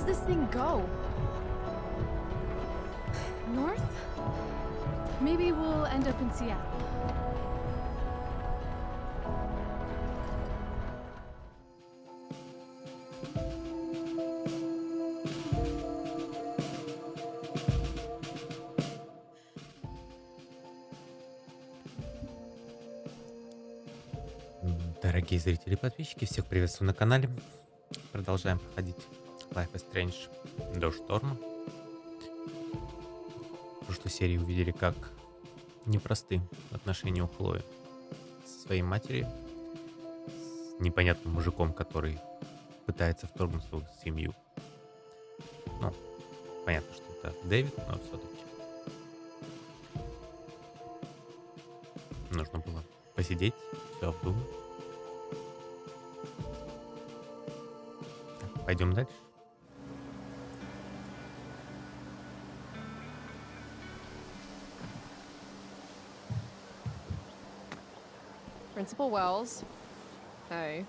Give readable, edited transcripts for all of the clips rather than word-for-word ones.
this thing go? North? Maybe we'll end up in Seattle. Дорогие зрители и подписчики, всех приветствую на канале. Продолжаем проходить Life is Strange до шторма. В прошлой серии увидели, как непросты отношения у Хлои со своей матерью, с непонятным мужиком, который пытается вторгнуться в семью. Ну, понятно, что это Дэвид, но все-таки нужно было посидеть, все обдумать. Пойдем дальше. Principal Wells. Hey.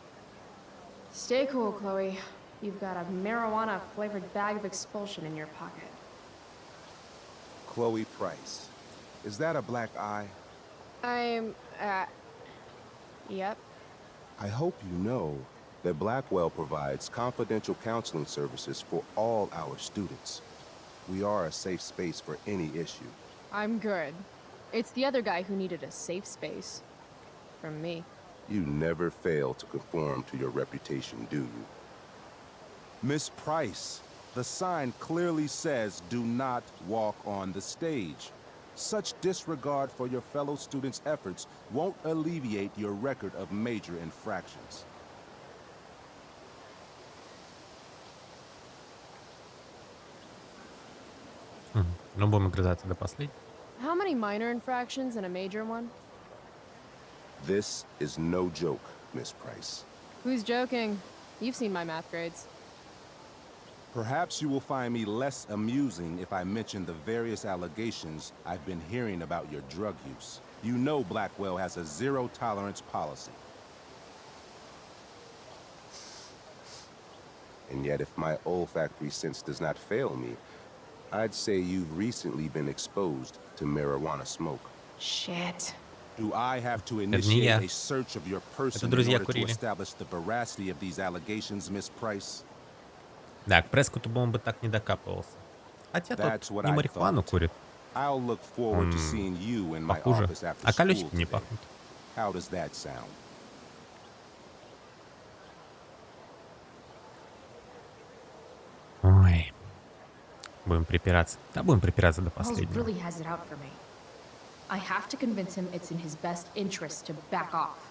Stay cool, Chloe. You've got a marijuana-flavored bag of expulsion in your pocket. Chloe Price. Is that a black eye? Yep. I hope you know that Blackwell provides confidential counseling services for all our students. We are a safe space for any issue. I'm good. It's the other guy who needed a safe space. From me. You never fail to conform to your reputation, do you? Miss Price, the sign clearly says do not walk on the stage. Such disregard for your fellow students' efforts won't alleviate your record of major infractions. Но будем огрызаться до последнего. How many minor infractions and a major one? This is no joke, Miss Price. Who's joking? You've seen my math grades. Perhaps you will find me less amusing if I mention the various allegations I've been hearing about your drug use. You know Blackwell has a zero-tolerance policy. And yet, if my olfactory sense does not fail me, I'd say you've recently been exposed to marijuana smoke. Shit. Do I have to не я. initiate a search of your person in друзья order to курили. establish the veracity of these allegations, Miss Price? Да, к Прескоту бы он бы так не докапывался. Хотя That's тот what не I марихуану thought. курит, I'll look forward to seeing you in my похуже. office after А school колесики не today. пахнут. How does that sound? Ой. Будем припираться. Да, будем припираться до Wells последнего. really has it out for me. I have to convince him it's in his best interest to back off.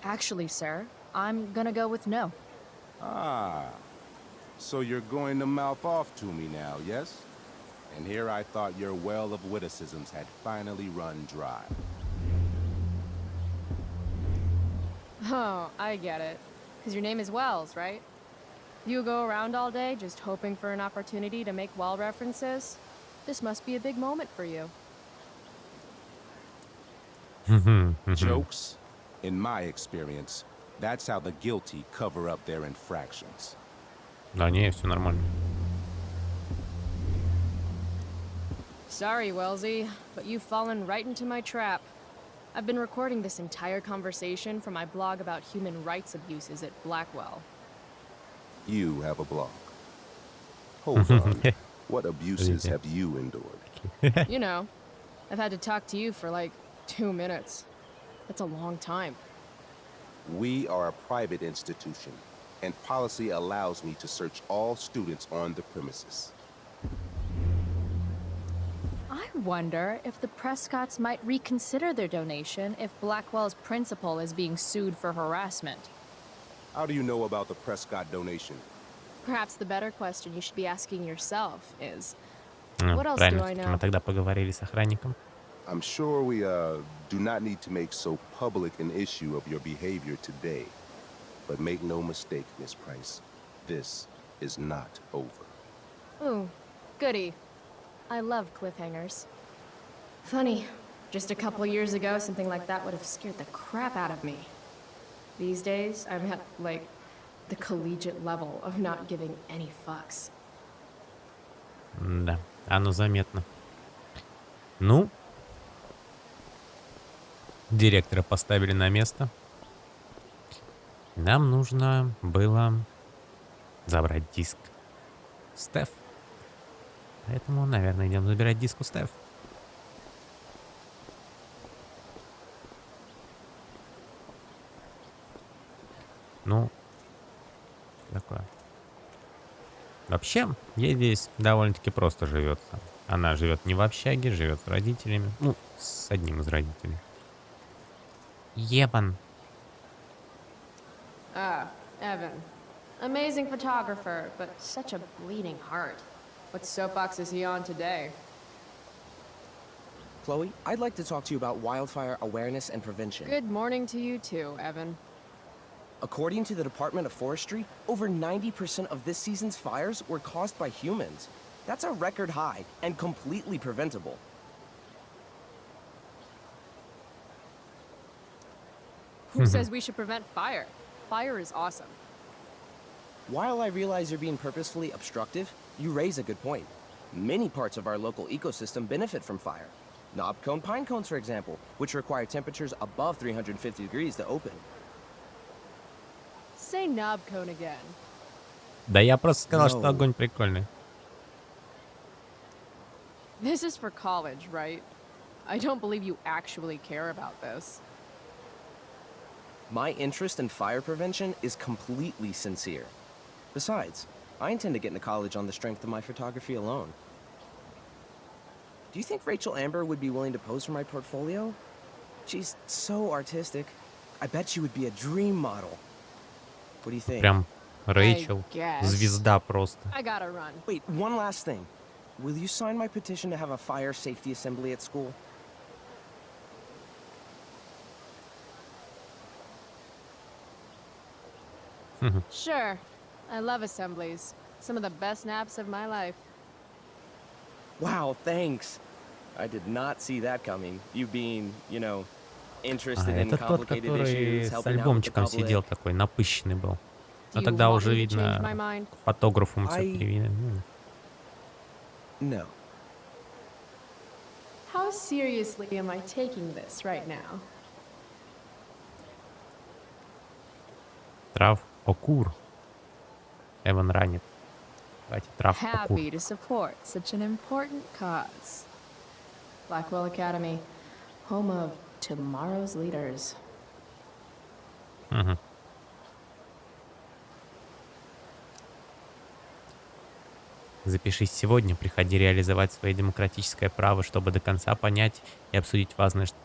Actually, sir, I'm gonna go with no. Ah, so you're going to mouth off to me now, yes? And here I thought your well of witticisms had finally run dry. Oh, I get it. Because your name is Wells, right? You go around all day just hoping for an opportunity to make well references? This must be a big moment for you. Jokes? In my experience, that's how the guilty cover up their infractions. Да не, все нормально. Sorry, Wellesley, but you've fallen right into my trap. I've been recording this entire conversation for my blog about human rights abuses at Blackwell. You have a blog. Hold on. What abuses have you endured? You know, I've had to talk to you for like 2 minutes. That's a long time. We are a private institution, and policy allows me to search all students on the premises. I wonder if the Prescotts might reconsider their donation if Blackwell's principal is being sued for harassment. How do you know about the Prescott donation? Perhaps the better question you should be asking yourself is, Ну, what else правильно, do I всё-таки мы know? тогда поговорили с охранником. I'm sure we do not need to make so public an issue of your behavior today. But make no mistake, Miss Price, this is not over. Ooh, goody. I love cliffhangers. Funny, just a couple years ago, something like that would have scared the crap out of me. These days, I'm at, like, the collegiate level of not giving any fucks. Да, оно заметно. Ну, директора поставили на место. Нам нужно было забрать диск Стеф. Поэтому, наверное, идем забирать диск у Стеф. Ну, такое. Вообще, ей здесь довольно-таки просто живется. Она живет не в общаге, живет с родителями. Ну, с одним из родителей. Еван. Ah, Evan. Amazing photographer, but such a bleeding heart. What soapbox is he on today? Chloe, I'd like to talk to you about wildfire awareness and prevention. Good morning to you too, Evan. According to the Department of Forestry, over 90% of this season's fires were caused by humans. That's a record high and completely preventable. Who says we should prevent fire? Fire is awesome. While I realize you're being purposefully obstructive, you raise a good point. Many parts of our local ecosystem benefit from fire. Knobcone pine cones, for example, which require temperatures above 350 degrees to open. Say knob cone again. Да я просто сказал, No. что огонь прикольный. This is for college, right? I don't believe you actually care about this. My interest in fire prevention is completely sincere. Besides, I intend to get into college on the strength of my photography alone. Do you think Rachel Amber would be willing to pose for my portfolio? She's so artistic. I bet she would be a dream model. What do you think? Прям Рэйчел. guess. Звезда просто. I gotta run. Wait, one last thing. Will you sign my petition to have a fire safety assembly at school? Sure. I love assemblies. Some of the best naps of my life. Wow, thanks. I did not see that coming. You being, you know, А, interested in это тот, complicated который issues, с helping out with the альбомчиком сидел public. такой, напыщенный был. Но Do you тогда want уже me to change my видно, mind? фотографу мы все I- привели. No. How seriously am I taking this right now? Трав Окур. Эван ранит. Давайте трав Окур. Happy to support such an important cause. Blackwell Academy, home of tomorrow's leaders. Мгм. Запишись сегодня, приходи реализовать свое демократическое право, чтобы до конца понять и обсудить важность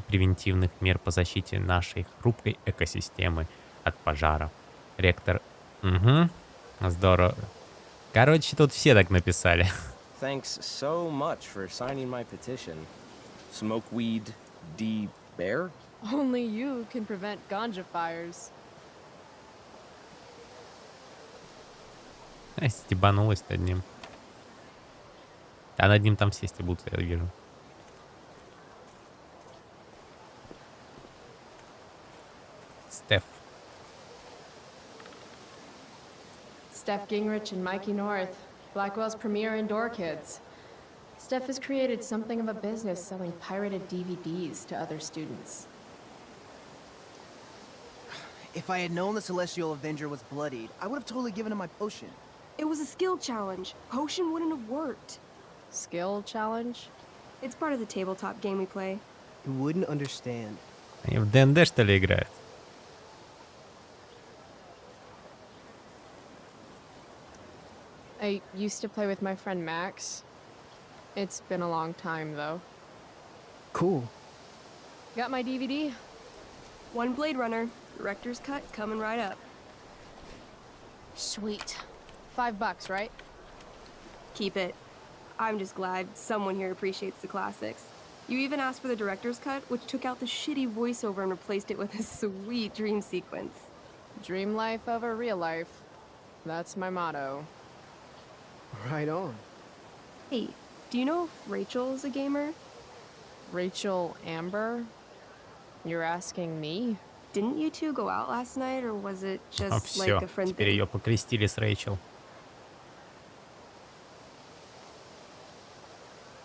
превентивных мер по защите нашей хрупкой экосистемы от пожаров. Ректор. Угу. Здорово. Короче, тут все так написали. Thanks so much for signing my petition. Smokeweed D. Bear? Only you can prevent ganja fires. Стебанулась над ним. А над ним там все стебутся, я вижу. Стеф. Steph Gingrich and Mikey North, Blackwell's premier indoor kids. Steph has created something of a business selling pirated DVDs to other students. If I had known the Celestial Avenger was bloodied, I would have totally given him my potion. It was a skill challenge. Potion wouldn't have worked. Skill challenge? It's part of the tabletop game we play. You wouldn't understand. Они в ДНД, что ли, играют? I used to play with my friend Max. It's been a long time, though. Cool. Got my DVD? One Blade Runner, director's cut coming right up. Sweet. $5, right? Keep it. I'm just glad someone here appreciates the classics. You even asked for the director's cut, which took out the shitty voiceover and replaced it with a sweet dream sequence. Dream life over real life. That's my motto. Right on. Hey, do you know if Rachel is a gamer? Rachel Amber? You're asking me? Didn't you two go out last night, or was it А just like все, a friend теперь thing? ее покрестили с Рэйчел.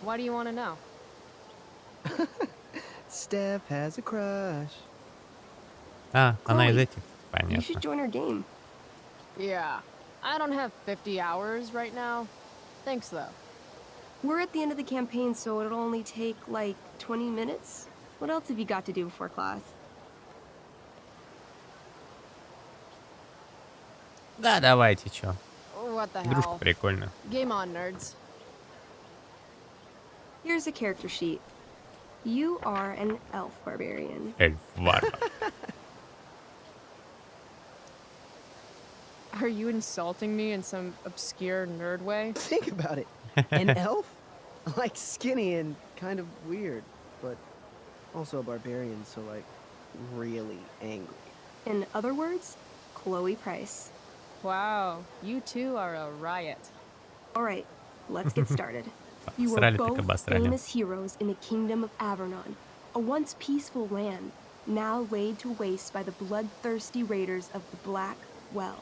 Why do you want to know? Steph has a crush. А, она из Chloe, этих? You should Понятно. join our game. Yeah. I don't have 50 hours right now. Thanks, though. We're at the end of the campaign, so it'll only take like 20 minutes. What else have you got to do before class? Да, давайте, чё. What the Игрушка hell? прикольная. Game on, nerds. Here's a character sheet. You are an elf barbarian. Эльф-варвар. Are you insulting me in some obscure nerd way? Think about it. An elf? Like skinny and kind of weird, but also a barbarian, so like really angry. In other words, Chloe Price. Wow, you two are a riot. All right, let's get started. You are Обосрали так both обосрали. famous heroes in the kingdom of Avernon, a once peaceful land, now laid to waste by the bloodthirsty raiders of the Black Well.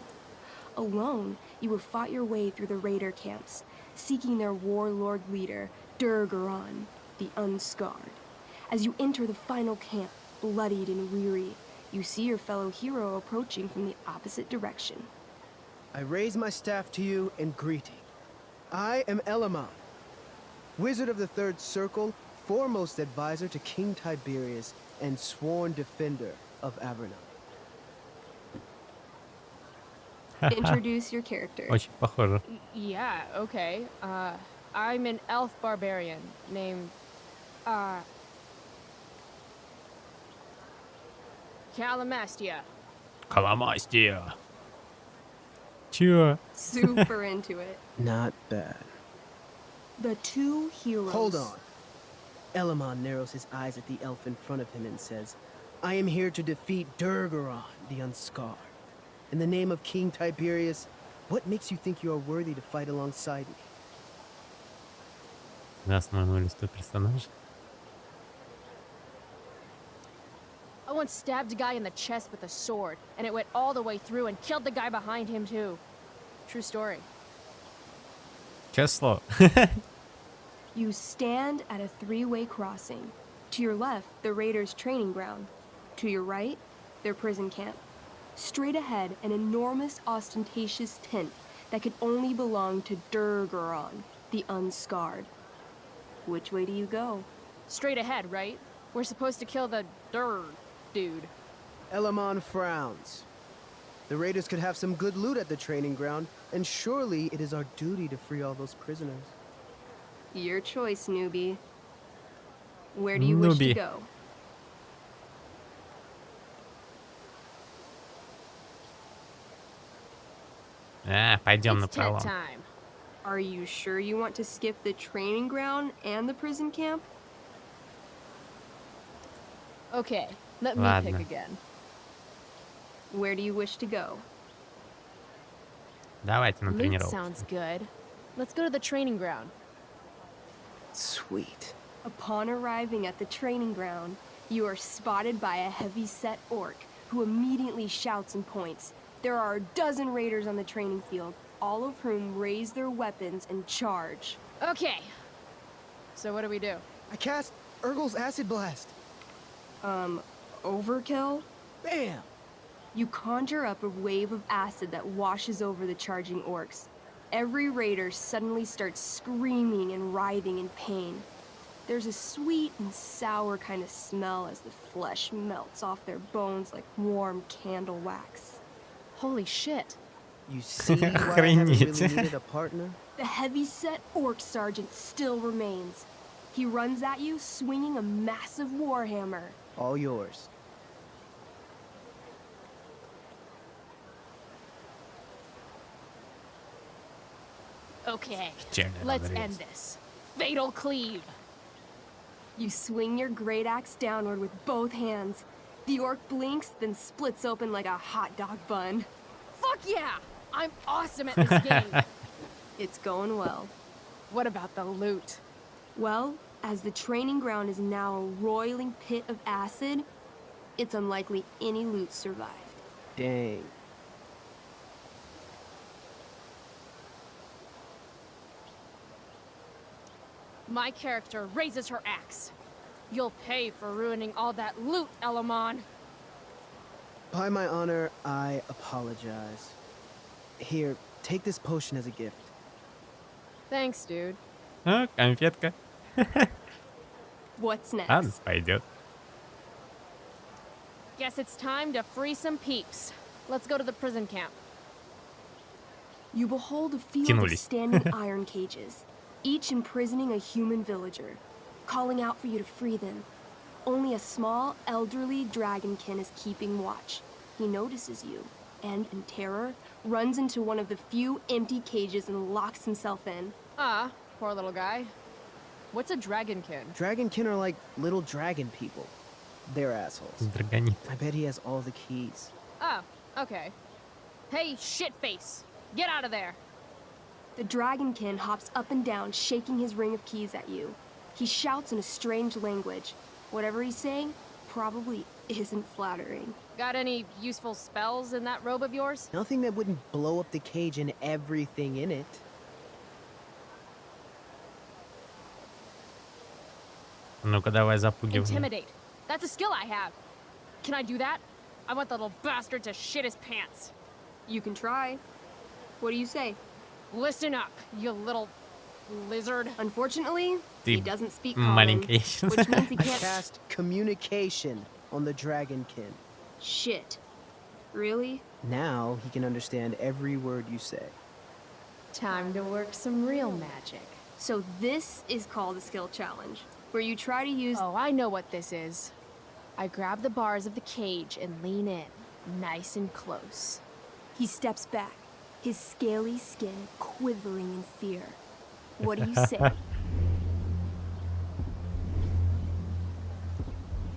Alone, you have fought your way through the raider camps, seeking their warlord leader, Durgaron, the Unscarred. As you enter the final camp, bloodied and weary, you see your fellow hero approaching from the opposite direction. I raise my staff to you in greeting. I am Elamon, Wizard of the Third Circle, foremost advisor to King Tiberius, and sworn defender of Avernon. Introduce your character. Очень похоже. Yeah, okay. I'm an elf barbarian named, Calamastia. Коломастия. Чё? Super into it. Not bad. The two heroes. Hold on. Elamon narrows his eyes at the elf in front of him and says, I am here to defeat Durgaron, the Unscarred. In the name of King Tiberius, what makes you think you are worthy to fight alongside me? На основной листу персонажа. I once stabbed a guy in the chest with a sword, and it went all the way through and killed the guy behind him, too. True story. Число. You stand at a three-way crossing. To your left, the raiders' training ground. To your right, their prison camp. Straight ahead, an enormous, ostentatious tent that could only belong to Durgaron, the Unscarred. Which way do you go? Straight ahead, right? We're supposed to kill the dude. Elamon frowns. The raiders could have some good loot at the training ground, and surely it is our duty to free all those prisoners. Your choice, newbie. Where do you wish to Newbie. go? Пойдем на It's tent пролом. time. Are you sure you want to skip the training ground and the prison camp? Okay, let me Ладно. pick again. Where do you wish to go? Давайте на Loot тренировку. sounds good. Let's go to the training ground. Sweet. Upon arriving at the training ground, you are spotted by a heavy-set orc who immediately shouts and points. There are a dozen raiders on the training field, all of whom raise their weapons and charge. Okay. So what do we do? I cast Urgel's Acid Blast. Overkill? Bam! You conjure up a wave of acid that washes over the charging orcs. Every raider suddenly starts screaming and writhing in pain. There's a sweet and sour kind of smell as the flesh melts off their bones like warm candle wax. Holy shit. You see why I haven't really Охренеть. needed a partner? The heavy-set orc sergeant still remains. He runs at you, swinging a massive warhammer. All yours. Okay. Печально Let's говорить. end this. Fatal cleave. You swing your great axe downward with both hands. The orc blinks, then splits open like a hot dog bun. Fuck yeah! I'm awesome at this game. It's going well. What about the loot? Well, as the training ground is now a roiling pit of acid, it's unlikely any loot survived. Dang. My character raises her axe. You'll pay for ruining all that loot, Elamon. By my honor, I apologize. Here, take this potion as a gift. Thanks, dude. А, конфетка. What's Ладно, next? пойдет. Guess it's time to free some peeps. Let's go to the prison camp. You behold a field Тянулись. of standing iron cages, each imprisoning a human villager, calling out for you to free them. Only a small, elderly dragonkin is keeping watch. He notices you, and in terror, runs into one of the few empty cages and locks himself in. Ah, poor little guy. What's a dragonkin? Dragonkin are like little dragon people. They're assholes. Драгонит. I bet he has all the keys. Oh, okay. Hey, shitface! Get out of there! The dragonkin hops up and down, shaking his ring of keys at you. He shouts in a strange language. Whatever he's saying probably isn't flattering. Got any useful spells in that robe of yours? Nothing that wouldn't blow up the cage and everything in it. Ну-ка, давай запугивай. Intimidate. That's a skill I have. Can I do that? I want the little bastard to shit his pants. You can try. What do you say? Listen up, you little lizard. Unfortunately, he Ты doesn't speak common, маленькая. which means he I can't. cast communication on the dragonkin. Shit. Really? Now he can understand every word you say. Time to work some real magic. So this is called a skill challenge, where you try to use. Oh, I know what this is. I grab the bars of the cage and lean in, nice and close. He steps back, his scaly skin quivering in fear. What do you say?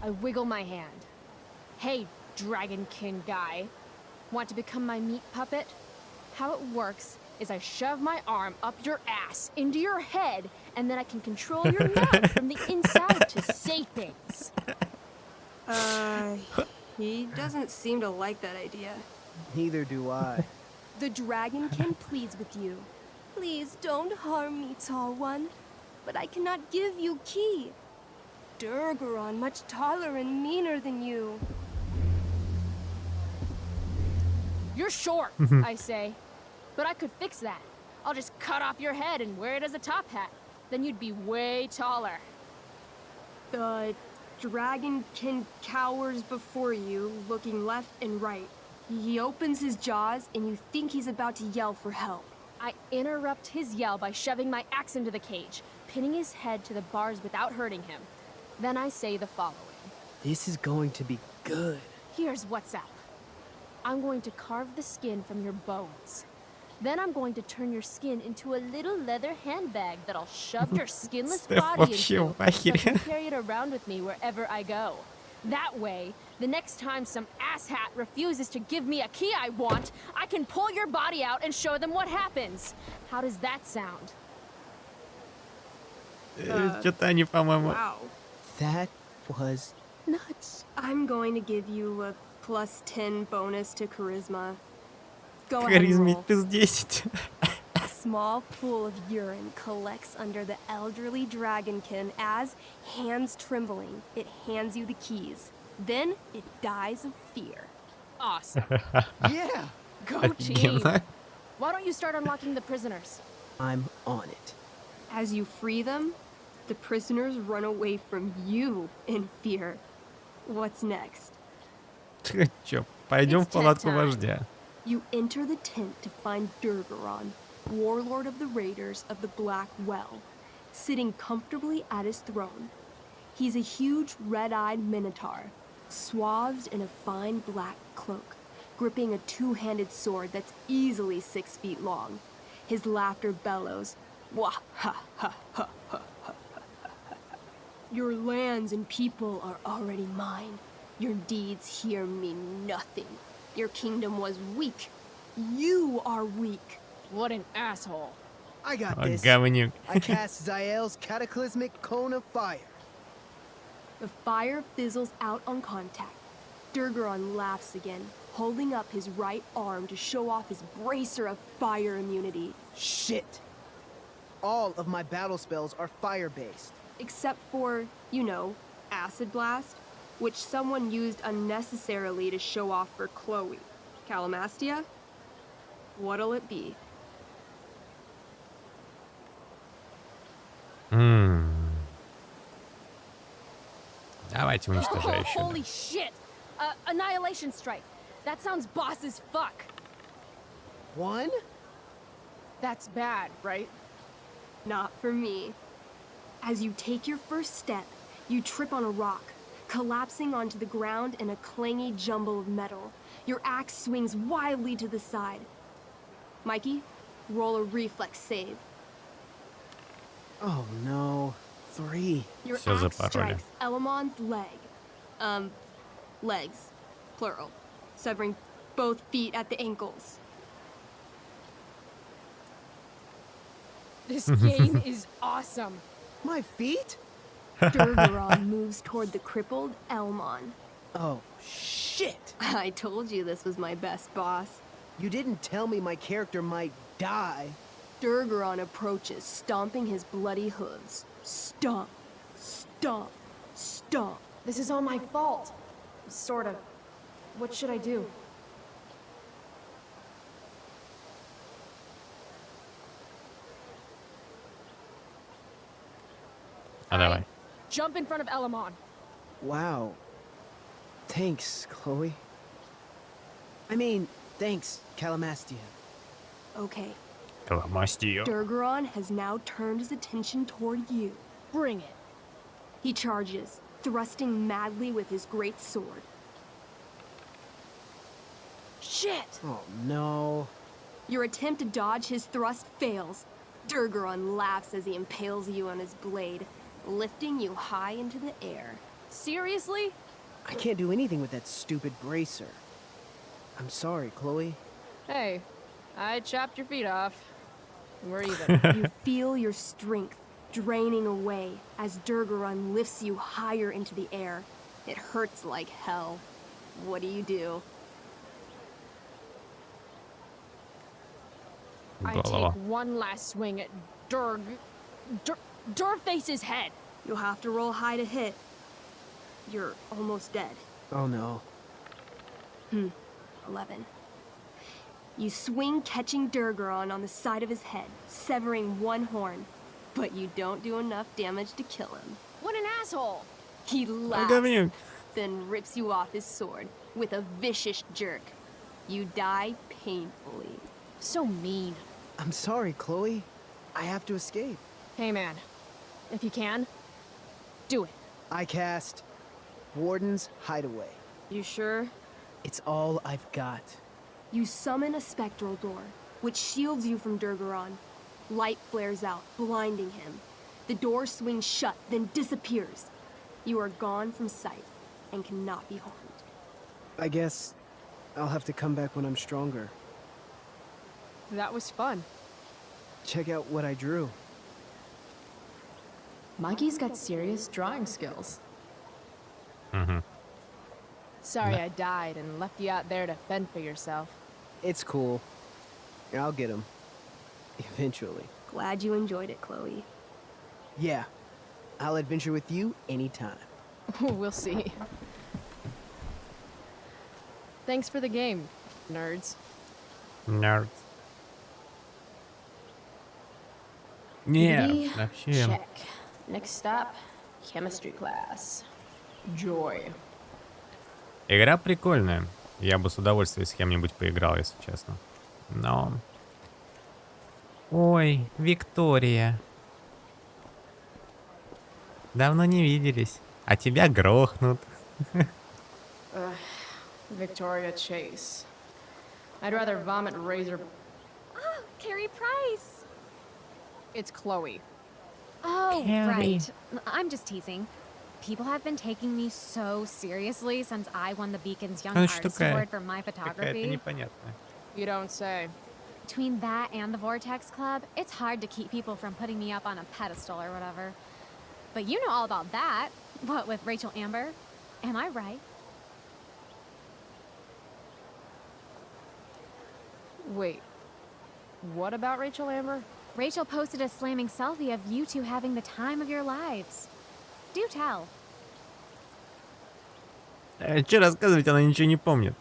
I wiggle my hand. Hey, dragonkin guy. Want to become my meat puppet? How it works is I shove my arm up your ass into your head, and then I can control your mouth from the inside to say things. He doesn't seem to like that idea. Neither do I. The dragonkin pleads with you. Please don't harm me, tall one. But I cannot give you key. Durgaron much taller and meaner than you. You're short, I say. But I could fix that. I'll just cut off your head and wear it as a top hat. Then you'd be way taller. The dragonkin cowers before you, looking left and right. He opens his jaws, and you think he's about to yell for help. I interrupt his yell by shoving my axe into the cage, pinning his head to the bars without hurting him. Then I say the following. This is going to be good. Here's what's up. I'm going to carve the skin from your bones. Then I'm going to turn your skin into a little leather handbag that I'll shove your skinless Steph body вообще into, в so I ахере. can carry it around with me wherever I go. That way, the next time some asshat refuses to give me a key I want, I can pull your body out and show them what happens. How does that sound? Что-то они, по-моему... Wow. That was nuts. I'm going to give you a +10 bonus to charisma. Go ahead and Харизме roll. плюс 10. A small pool of urine collects under the elderly dragonkin as, hands trembling, it hands you the keys. Then it dies of fear. Awesome. Yeah, Go team. Офигенно. Why don't you start unlocking the prisoners? I'm on it. As you free them, the prisoners run away from you in fear. What's next? Чё, пойдем в It's палатку tent time. вождя. You enter the tent to find Durgaron, warlord of the raiders of the Black Well, sitting comfortably at his throne. He's a huge red-eyed minotaur, swathed in a fine black cloak, gripping a two-handed sword that's easily 6 feet long. His laughter bellows, "Wah ha ha ha ha ha ha. Your lands and people are already mine. Your deeds here mean nothing. Your kingdom was weak. You are weak." What an asshole. I got О, this. говнюк. I cast Zael's cataclysmic cone of fire. The fire fizzles out on contact. Durgaron laughs again, holding up his right arm to show off his bracer of fire immunity. Shit! All of my battle spells are fire-based. Except for, you know, Acid Blast, which someone used unnecessarily to show off for Chloe. Calamastia? What'll it be? Давайте уничтожающую. Holy shit! Annihilation Strike. That sounds boss as fuck. One? That's bad, right? Not for me. As you take your first step, you trip on a rock, collapsing onto the ground in a clangy jumble of metal. Your axe swings wildly to the side. Mikey, roll a reflex save. Oh no. 3. Your Всё axe запороли. strikes Elamon's leg. Legs. Plural. Severing both feet at the ankles. This game is awesome. My feet? Durgaron moves toward the crippled Elmon. Oh, shit! I told you this was my best boss. You didn't tell me my character might die. Durgaron approaches, stomping his bloody hooves. Stomp, stomp, stomp. This is all my fault. Sort of. What should I do? Давай. Jump in front of Elamon. Wow. Thanks, Chloe. I mean, thanks, Calamastia. Okay, Каламастию. Durgaron has now turned his attention toward you. Bring it. He charges, thrusting madly with his great sword. Shit! Oh no. Your attempt to dodge his thrust fails. Durgaron laughs as he impales you on his blade, lifting you high into the air. Seriously? I can't do anything with that stupid bracer. I'm sorry, Chloe. Hey, I chopped your feet off. We're even. You feel your strength draining away as Durgaron lifts you higher into the air. It hurts like hell. What do? I take one last swing at Durface's head. You'll have to roll high to hit. You're almost dead. Oh no. 11. You swing, catching Durgaron on the side of his head, severing one horn. But you don't do enough damage to kill him. What an asshole! He laughs, говнюк. then rips you off his sword with a vicious jerk. You die painfully. So mean. I'm sorry, Chloe. I have to escape. Hey man, if you can, do it. I cast Warden's Hideaway. You sure? It's all I've got. You summon a spectral door, which shields you from Durgaron. Light flares out, blinding him. The door swings shut, then disappears. You are gone from sight and cannot be harmed. I guess I'll have to come back when I'm stronger. That was fun. Check out what I drew. Mikey's got serious drawing skills. Sorry I died and left you out there to fend for yourself. It's cool. I'll get him. Eventually. Glad you enjoyed it, Chloe. Yeah. I'll adventure with you anytime. We'll see. Thanks for the game, nerds. Nerd. Нет, Beauty, вообще. check. Next stop, chemistry class. Joy. Игра прикольная. Я бы с удовольствием с кем-нибудь поиграл, если честно. Но... Ой, Виктория. Давно не виделись. А тебя грохнут. Victoria Chase. I'd rather vomit razor. Oh, Carrie Price! It's Chloe. Oh, Carrie. right. I'm just teasing. People have been taking me so seriously since I won the Beacon's Young Она Artist что такая? Award for my Какая-то photography. непонятная. You don't say. Between that and the Vortex Club, it's hard to keep people from putting me up on a pedestal or whatever. But you know all about that. What with Rachel Amber? Am I right? Wait, what about Rachel Amber? Rachel posted a slamming selfie of you two having the time of your lives. Do tell. Че рассказывать, она ничего не помнит.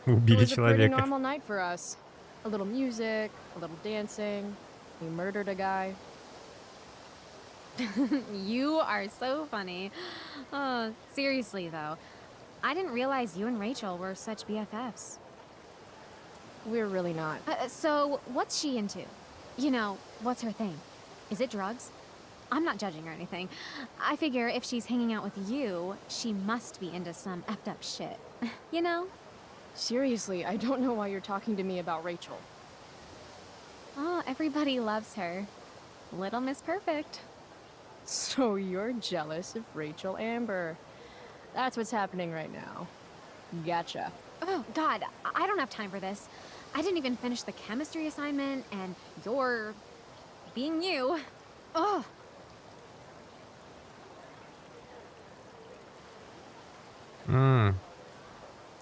It Убили was a pretty человека. normal night for us. A little music, a little dancing. We murdered a guy. You are so funny. Oh, seriously though, I didn't realize you and Rachel were such BFFs. We're really not. So, what's she into? You know, what's her thing? Is it drugs? I'm not judging or anything. I figure if she's hanging out with you, she must be into some effed up shit. You know? Seriously, I don't know why you're talking to me about Rachel. Oh, everybody loves her. Little Miss Perfect. So you're jealous of Rachel Amber. That's what's happening right now. Gotcha. Oh, God, I don't have time for this. I didn't even finish the chemistry assignment, and you're being you. Ugh.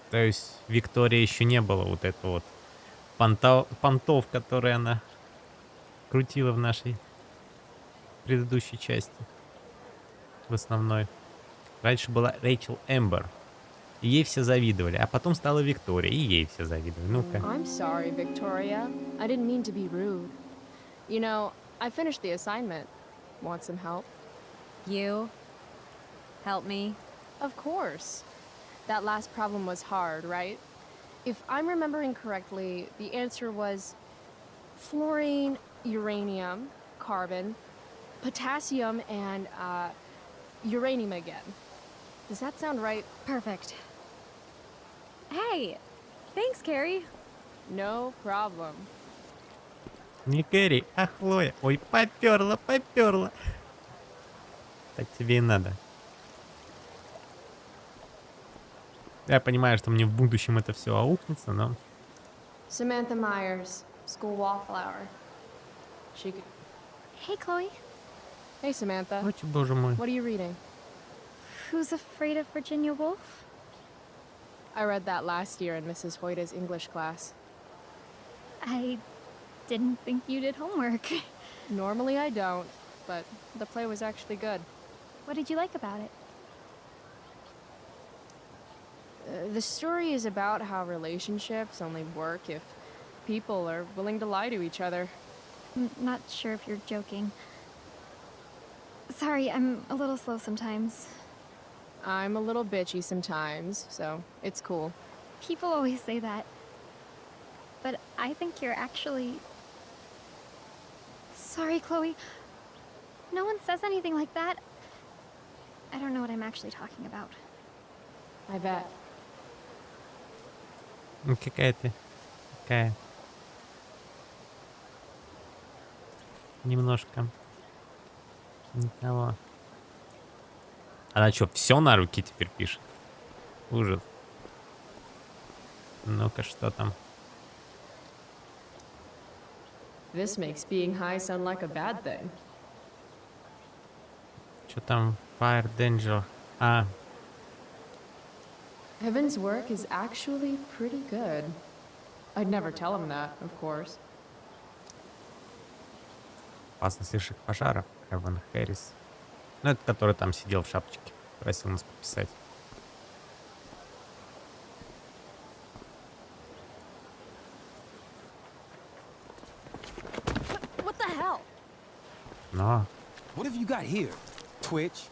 То есть Виктории еще не было вот этого вот понтов, которые она крутила в нашей предыдущей части. В основной. Раньше была Рэйчел Эмбер. И ей все завидовали. А потом стала Виктория. И ей все завидовали. Ну-ка. I'm sorry, Victoria. I didn't mean to be rude. You know, I finished the assignment. Want some help? You? Help me? Of course. That last problem was hard, right? If I'm remembering correctly, the answer was fluorine, uranium, carbon, potassium, and uranium again. Does that sound right? Perfect. Hey, thanks, Carrie. No problem. Не Кэрри, а Хлоя. Ой, поперла. Так тебе и надо. Я понимаю, что мне в будущем это все аукнется, но... Samantha Myers, school wallflower. She could... Hey, Chloe. Hey, Samantha. Ой, боже мой. What are you reading? Who's Afraid of Virginia Woolf? I read that last year in Mrs. Hoyta's English class. I didn't think you did homework. Normally I don't, but the play was actually good. What did you like about it? The story is about how relationships only work if people are willing to lie to each other. I'm not sure if you're joking. Sorry, I'm a little slow sometimes. I'm a little bitchy sometimes, so it's cool. People always say that. But I think you're actually... Sorry, Chloe. No one says anything like that. I don't know what I'm actually talking about. I bet. Ну, какая ты? Такая. Немножко. Не того. Она что, все на руки теперь пишет? Ужас. Ну-ка, что там? This makes being high sound like a bad thing. Что там? Fire Danger. А, Evan's work is actually pretty good. I'd never tell him that, of course. опасность совершить пожаров. Эван Хэррис. Ну, это который там сидел в шапочке. Просил нас подписать. What the hell? Но... What have you got here? Twitch?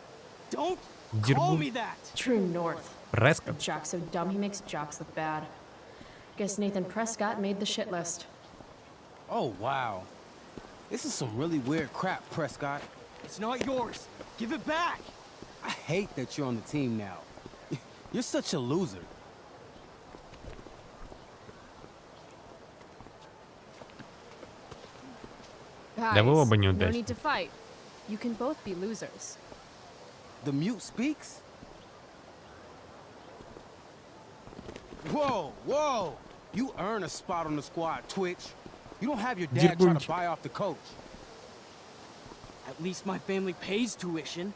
Don't Дерьмо. True North. Прескотт. Jack's so dumb he makes jocks look bad. Guess Nathan Prescott made the shit list. Oh, wow. This is some really weird crap, Prescott. It's not yours. Give it back. I hate that you're on the team now. You're such a loser. Да вы оба no неудачники. need to fight. You can both be losers. The mute speaks? Whoa, whoa! You earn a spot on the squad, Twitch. You don't have your dad trying to buy off the coach. At least my family pays tuition.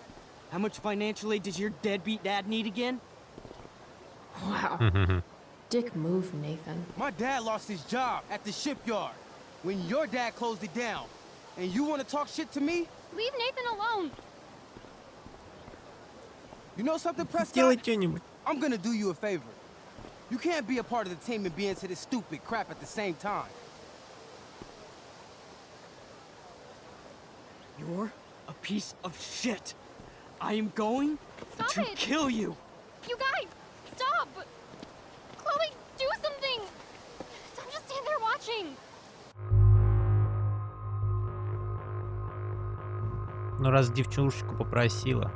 How much financial aid does your deadbeat dad need again? Wow. Dick move, Nathan. My dad lost his job at the shipyard when your dad closed it down. And you want to talk shit to me? Leave Nathan alone. You know something, Prescott? Сделай что-нибудь. I'm gonna do you a favor. You can't be a part of the team and be into this stupid crap at the same time. You're a piece of shit. I am going Stop to it. kill you. You guys, stop! Chloe, do something! Don't just stand there watching. Ну раз девчушку попросила,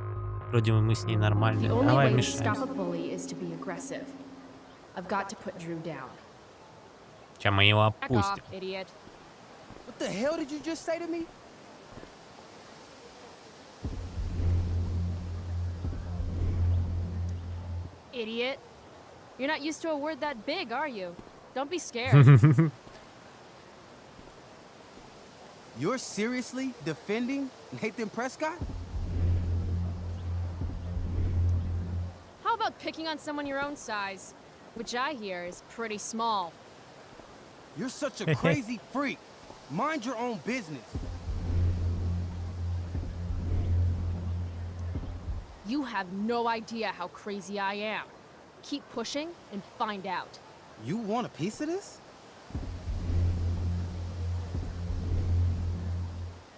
вроде мы с ней нормальные. The only Давай way to мешай. stop a bully is to be aggressive. I've got to put Drew down. Сейчас мы его Back off, опустим. idiot. What the hell did you just say to me? Idiot. You're not used to a word that big, are you? Don't be scared. You're seriously defending Nathan Prescott? How about picking on someone your own size? Which I hear is pretty small. You're such a crazy freak. Mind your own business. You have no idea how crazy I am. Keep pushing and find out. You want a piece of this?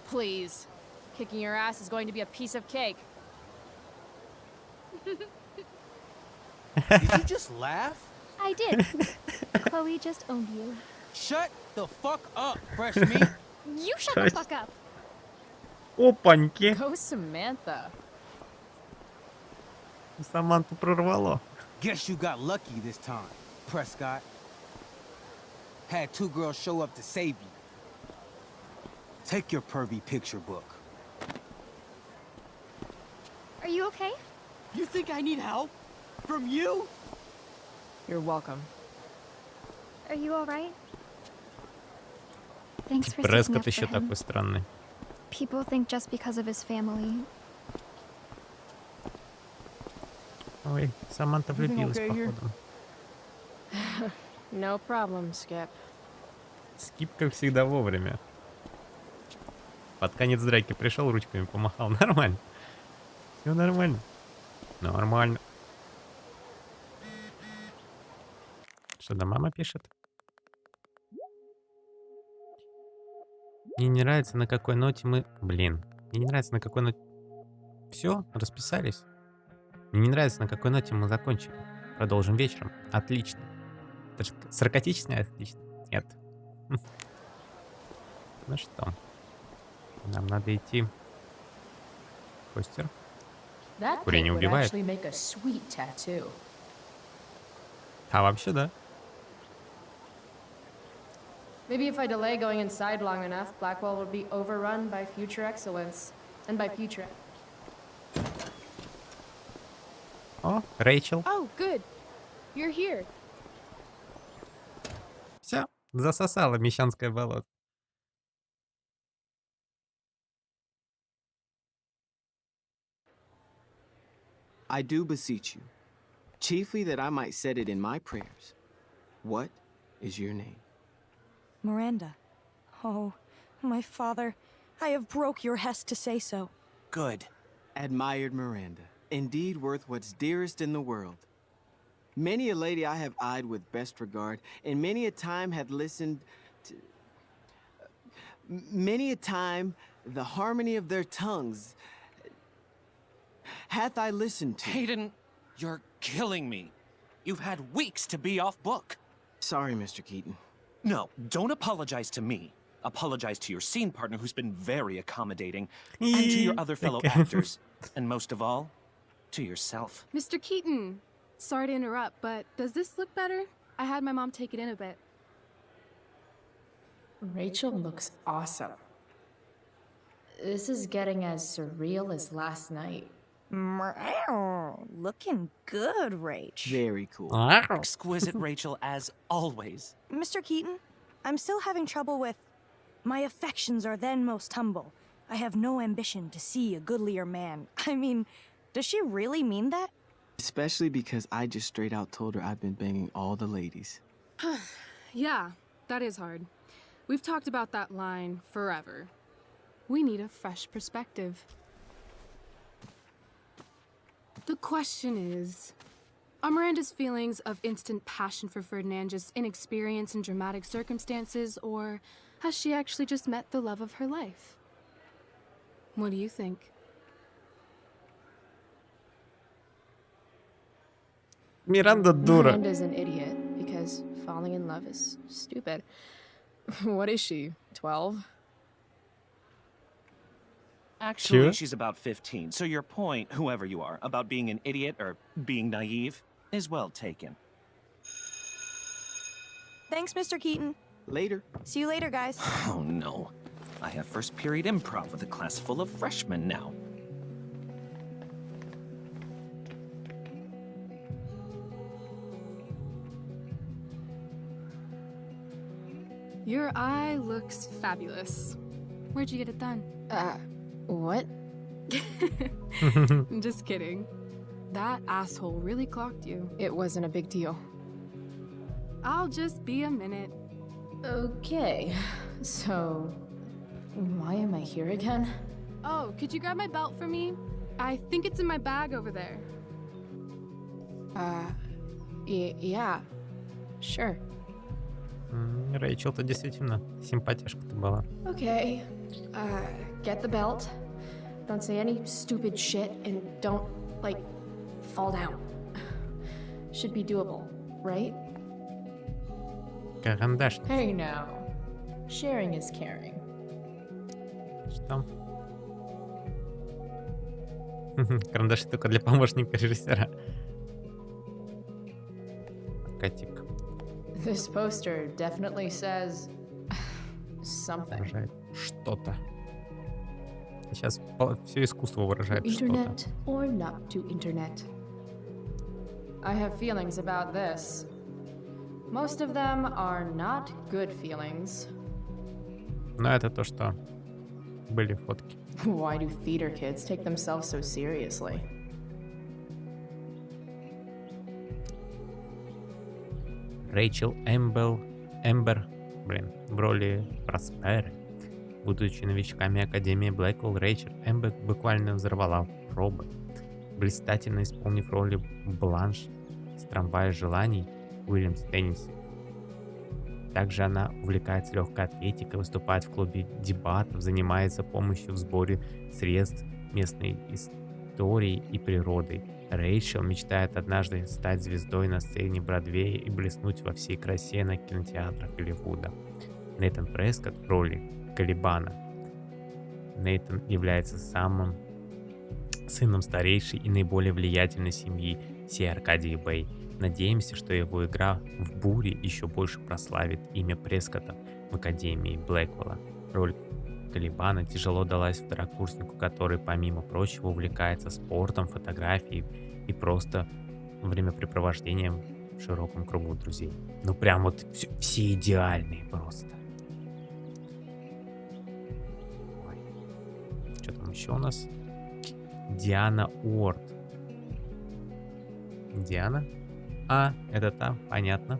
Please. Kicking your ass is going to be a piece of cake. Did you just laugh? I did. Chloe just owned you. Shut the fuck up, fresh meat. You shut the fuck up. Опаньки. Go Samantha. Саманту прорвало. Guess you got lucky this time, Prescott. Had two girls show up to save you. Take your pervy picture book. Are you okay? You think I need help? From you? You're welcome. Are you alright? Thanks for sticking Прескотт up for еще him. такой странный. People think just because of his family. Ой, Саманта влюбилась, okay here? походу. No problem, Skip. Скип, как всегда, вовремя. Под конец драки пришел, ручками помахал. Нормально. Все нормально. Нормально. Что да, мама пишет? Мне не нравится, на какой ноте мы... Блин. Мне не нравится, на какой ноте... Все, расписались. Мне не нравится, на какой ноте мы закончили. Продолжим вечером. Отлично. Это же саркастично отлично? Нет. Ну что? Нам надо идти. Постер. That Курение paint would убивает. actually make a sweet tattoo. А вообще, да. Maybe if I delay going inside long enough, Blackwell will be overrun by future excellence. And by future... О, Рэйчел. Oh, good. You're here. Все, засосало мещанское болото. I do beseech you, chiefly that I might set it in my prayers. What is your name? Miranda. Oh, my father, I have broke your hest to say so. Good. Admired Miranda, indeed worth what's dearest in the world. Many a lady I have eyed with best regard, and many a time had listened to... Many a time the harmony of their tongues hath I listened to. Hayden, you're killing me. You've had weeks to be off book. Sorry, Mr. Keaton. No, don't apologize to me. Apologize to your scene partner who's been very accommodating, and to your other fellow actors, and most of all, to yourself. Mr. Keaton, sorry to interrupt, but does this look better? I had my mom take it in a bit. Rachel looks awesome. This is getting as surreal as last night. Looking good, Rach. Very cool. Exquisite, Rachel, as always. Mr. Keaton, I'm still having trouble with... My affections are then most humble. I have no ambition to see a goodlier man. I mean, does she really mean that? Especially because I just straight out told her I've been banging all the ladies. Yeah, that is hard. We've talked about that line forever. We need a fresh perspective. The question is, are Miranda's feelings of instant passion for Ferdinand just inexperience in dramatic circumstances, or has she actually just met the love of her life? What do you think? Миранда дура. Miranda's an idiot because falling in love is stupid. What is she, 12? Actually, Sure. she's about 15, so your point, whoever you are, about being an idiot or being naive is well taken. Thanks, Mr. Keaton. Later. See you later, guys. Oh no. I have first period improv with a class full of freshmen now. Your eye looks fabulous. Where'd you get it done? What? Just kidding. That asshole really clocked you. It wasn't a big deal. I'll just be a minute. Okay, so why am I here again? Oh, could you grab my belt for me? I think it's in my bag over there. Yeah, sure. Рэйчел-то действительно симпатяшка-то была. Okay, get the belt. Don't say any stupid shit and don't, like, fall down. Should be doable, right? Карандашник. Hey now, sharing is caring. Что? Карандаши только для помощника режиссера. Котик. This poster definitely says something. Выражает что-то. Сейчас все искусство выражает что-то. Internet or not to internet. I have feelings about this. Most of them are not good feelings. Но это то, что были фотки. Why do theater kids take themselves so seriously? Рэйчел Эмбер, в роли Просперы. Будучи новичками Академии Блэквелл, Рэйчел Эмбер буквально взорвала пробы, блистательно исполнив роли Бланш из «Трамвая желаний» Уильямс Тенниси. Также она увлекается легкой атлетикой, выступает в клубе дебатов, занимается помощью в сборе средств местной истории и природой. Рэйчел мечтает однажды стать звездой на сцене Бродвея и блеснуть во всей красе на кинотеатрах Голливуда. Нейтан Прескотт в роли Калибана. Нейтан является сыном старейшей и наиболее влиятельной семьи всей Аркадии Бэй. Надеемся, что его игра в «Буре» еще больше прославит имя Прескотта в Академии Блэквелла. Роль Калибана тяжело далась второкурснику, который, помимо прочего, увлекается спортом, фотографией и просто времяпрепровождением в широком кругу друзей. Ну прям вот все идеальные просто. Ой. Что там еще у нас? Диана Уорд. Диана? А, это та, понятно.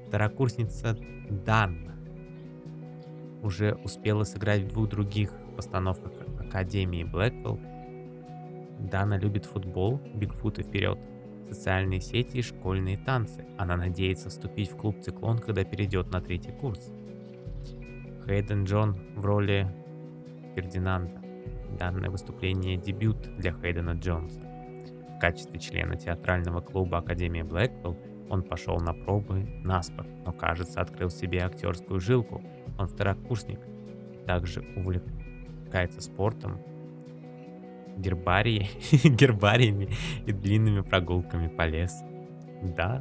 Второкурсница Данна уже успела сыграть в 2 других постановках Академии Блэквелл. Дана любит футбол, Бигфут и вперед, социальные сети и школьные танцы. Она надеется вступить в клуб «Циклон», когда перейдет на 3-й курс. Хейден Джон в роли Фердинанда. Данное выступление — дебют для Хейдена Джонса. В качестве члена театрального клуба Академии Блэквелл он пошел на пробы наспор, но, кажется, открыл в себе актерскую жилку. Он второкурсник, также увлекается спортом, гербариями и длинными прогулками по лесу. Да?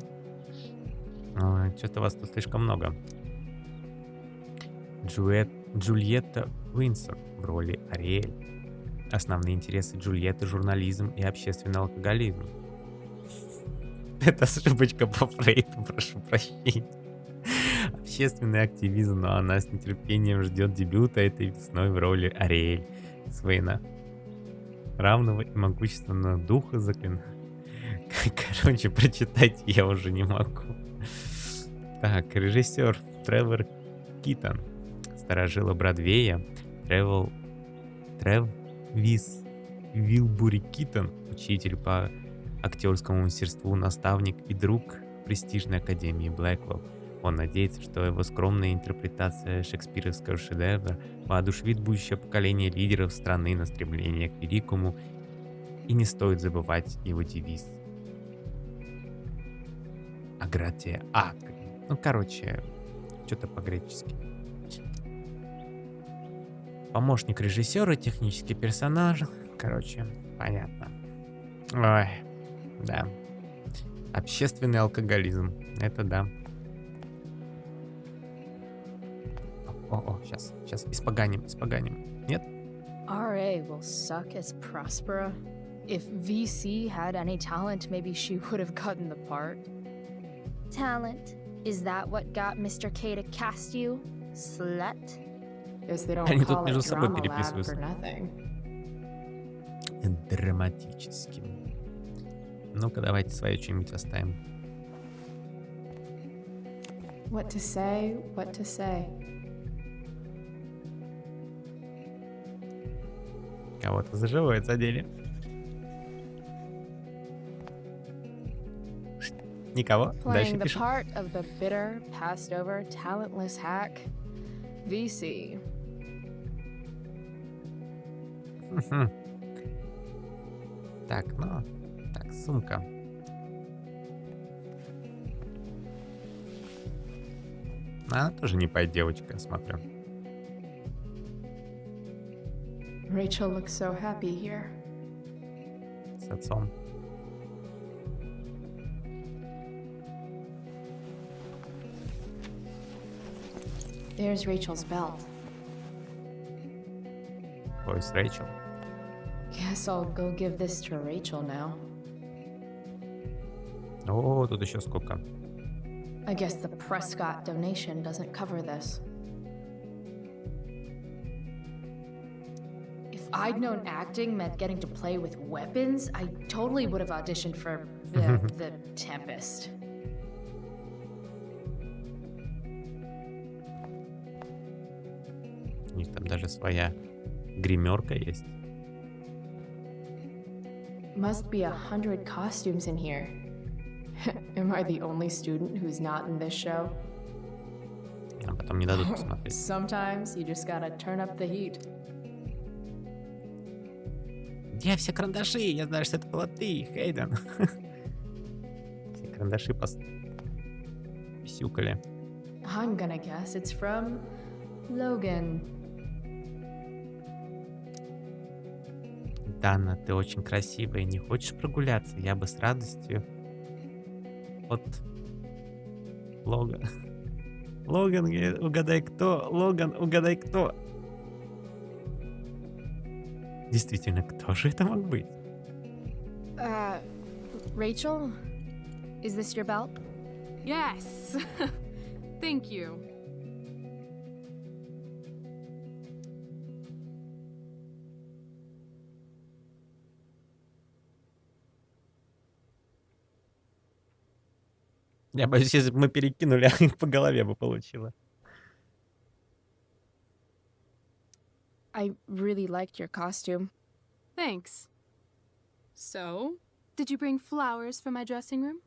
Что-то вас тут слишком много. Джульетта Уинсор в роли Ариэль. Основные интересы Джульетты — журнализм и общественный алкоголизм. Это ошибочка по Фрейду, прошу прощения. Общественный активизм, но она с нетерпением ждет дебюта этой весной в роли Ариэль. равного и могущественного духа Короче, прочитать я уже не могу. Так, режиссер Тревор Китон. Старожила Бродвея Тревис Вилбури Китон, учитель по актерскому мастерству, наставник и друг престижной академии Блэквелл. Он надеется, что его скромная интерпретация шекспировского шедевра воодушевит будущее поколение лидеров страны на стремление к великому, и не стоит забывать его девиз. Агратия Ак. Ну, короче, что-то по-гречески. Помощник режиссера, технический персонаж. Короче, понятно. Ой, да. Общественный алкоголизм. Это да. О, сейчас испоганим. Нет? RA will suck as Prospera. If VC had any talent, maybe she would have gotten the part. Talent? Is that what got Mr. K to cast you? Slut? Guess they don't Они тут call между it собой drama lab переписываются. for nothing. Драматическим. Ну-ка, давайте свое что-нибудь оставим. What to say, what to say. Кого-то за живое задели. Никого? Дальше Playing the пишем. part of the bitter, passed over, talentless hack. VC. Так, сумка. Она тоже не пой девочка, я смотрю. Rachel looks so happy here. С отцом. There's Rachel's belt. Ой, Рэйчел. Guess I'll go give this to Rachel now. О, тут еще сколько. I guess the Prescott donation doesn't cover this. If I'd known acting meant getting to play with weapons, I totally would have auditioned for the Tempest. У них там даже своя гримерка есть. Must be 100 costumes in here. Am I the only student who's not in this show? А потом не дадут посмотреть. Sometimes you just gotta turn up the heat. Где все карандаши? Я знаю, что это была ты, Хейден. Все карандаши писюкали. I'm gonna guess it's from Logan. Дана, ты очень красивая. Не хочешь прогуляться? Я бы с радостью. Вот. Логан. Логан, угадай кто? Логан, угадай кто? Действительно, кто же это мог быть? Rachel? Is this your belt? Yes! Thank you. Я боюсь, если бы мы перекинули, их по голове бы получила. I really liked your costume. Thanks. So, did you bring flowers for my dressing room?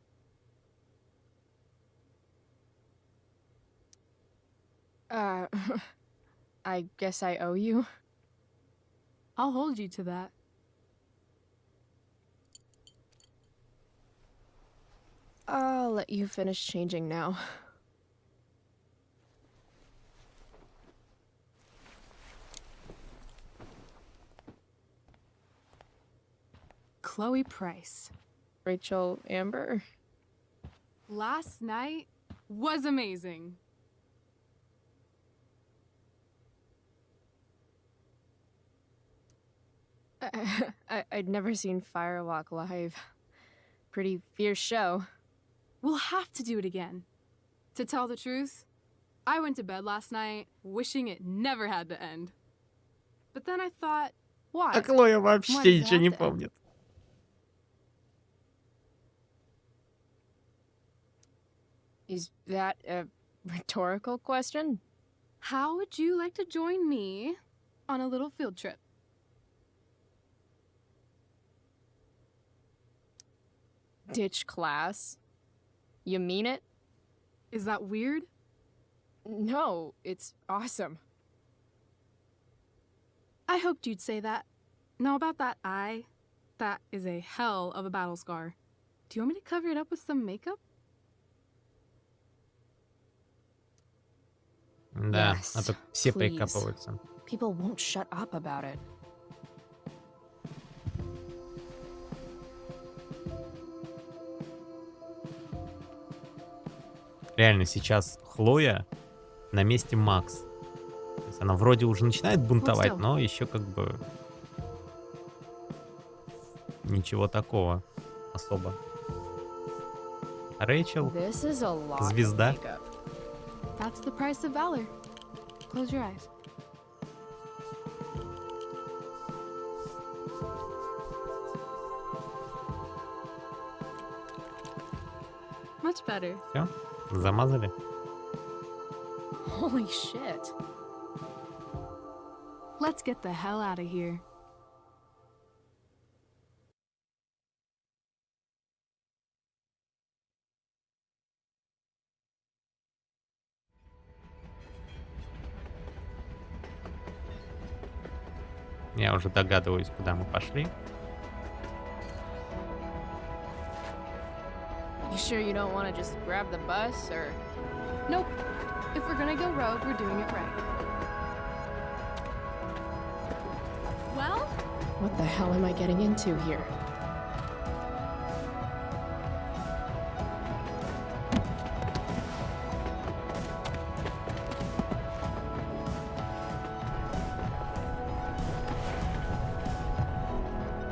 I guess I owe you. I'll hold you to that. I'll let you finish changing now. Chloe Price. Rachel Amber. Last night was amazing. I'd never seen Firewalk live. Pretty fierce show. We'll have to do it again. To tell the truth, I went to bed last night wishing it never had to end. But then I thought, What? А Хлоя Why вообще does it ничего have не to end? помнит. Is that a rhetorical question? How would you like to join me on a little field trip? Ditch class? You mean it? Is that weird? No, it's awesome. I hoped you'd say that. Now about that eye, that is a hell of a battle scar. Do you want me to cover it up with some makeup? Да, Yes, а то все please. прикапываются. People won't shut up about it. Реально, сейчас Хлоя на месте Макс. То есть она вроде уже начинает бунтовать, still. но еще как бы ничего такого особо. Рэйчел, This is a lot of звезда. makeup. That's the price of valor. Close your eyes. Much better. Все, замазали. Holy shit. Let's get the hell out of here. Я уже догадываюсь, куда мы пошли. You sure you don't want to just grab the bus, or... Nope. If we're gonna go rogue, we're doing it right. Well? What the hell am I getting into here?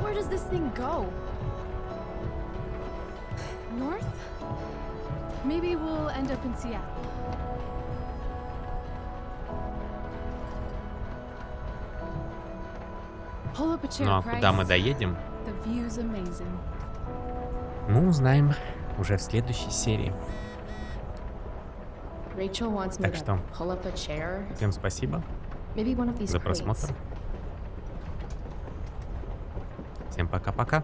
Where does this thing go? North? Maybe we'll end up in Seattle. Pull up a chair, Ну а Price. куда мы доедем, The view's amazing. мы узнаем уже в следующей серии. Rachel wants me Так to что pull up a chair. всем спасибо Maybe one of these за crates. просмотр. Всем пока-пока.